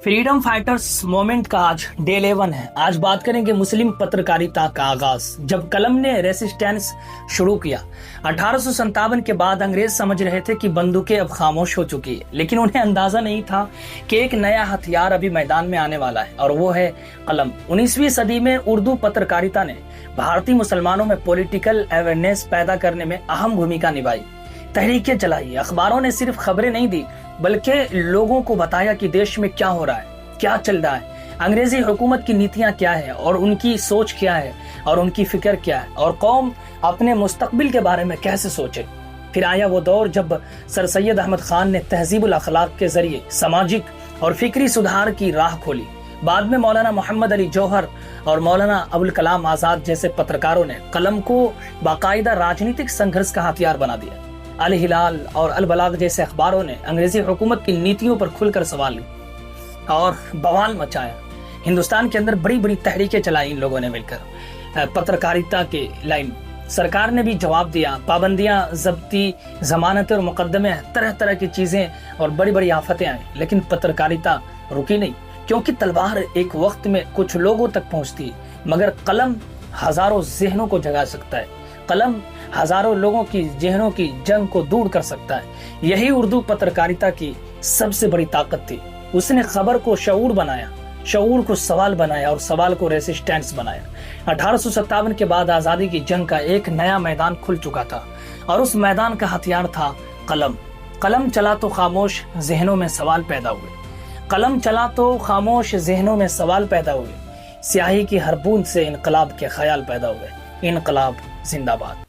Freedom fighters movement کا آج day 11 ہے۔ آج بات کریں گے مسلم پترکاریتا کا آغاز، جب قلم نے ریسسٹنس شروع کیا۔ 1857 کے بعد انگریز سمجھ رہے تھے کہ بندوقیں اب خاموش ہو چکی ہے، لیکن انہیں اندازہ نہیں تھا کہ ایک نیا ہتھیار ابھی میدان میں آنے والا ہے، اور وہ ہے قلم۔ 19ویں صدی میں اردو پترکاریتا نے بھارتی مسلمانوں میں پولیٹیکل اویئرنیس پیدا کرنے میں اہم بھومکا نبھائی۔ تحریکیں چلائی، اخباروں نے صرف خبریں نہیں دی بلکہ لوگوں کو بتایا کہ دیش میں کیا ہو رہا ہے، کیا چل رہا ہے، انگریزی حکومت کی نیتیاں کیا ہے اور ان کی سوچ کیا ہے اور ان کی فکر کیا ہے، اور قوم اپنے مستقبل کے بارے میں کیسے سوچے۔ پھر آیا وہ دور جب سر سید احمد خان نے تہذیب الاخلاق کے ذریعے سماجک اور فکری سدھار کی راہ کھولی۔ بعد میں مولانا محمد علی جوہر اور مولانا ابوالکلام آزاد جیسے پترکاروں نے قلم کو باقاعدہ راجنیتک سنگھرش کا ہتھیار بنا دیا۔ الہلال اور البلاغ جیسے اخباروں نے انگریزی حکومت کی نیتیوں پر کھل کر سوال لی اور بوال مچایا۔ ہندوستان کے اندر بڑی بڑی تحریکیں چلائی ان لوگوں نے مل کر پترکاریتا کے لائن۔ سرکار نے بھی جواب دیا، پابندیاں، ضبطی، ضمانت اور مقدمے، طرح طرح کی چیزیں اور بڑی بڑی آفتیں آئیں، لیکن پترکاریتا رکی نہیں، کیونکہ تلوار ایک وقت میں کچھ لوگوں تک پہنچتی ہے، مگر قلم ہزاروں ذہنوں کو جگا سکتا ہے۔ قلم ہزاروں لوگوں کی ذہنوں کی جنگ کو دور کر سکتا ہے۔ یہی اردو پترکاریتا کی سب سے بڑی طاقت تھی۔ اس نے خبر کو شعور بنایا، شعور کو سوال بنایا اور سوال کو ریسسٹنس بنایا۔ 1857 کے بعد آزادی کی جنگ کا ایک نیا میدان کھل چکا تھا، اور اس میدان کا ہتھیار تھا قلم۔ قلم چلا تو خاموش ذہنوں میں سوال پیدا ہوئے، قلم چلا تو خاموش ذہنوں میں سوال پیدا ہوئے۔ سیاہی کی ہر بوند سے انقلاب کے خیال پیدا ہوئے۔ انقلاب زندہ باد۔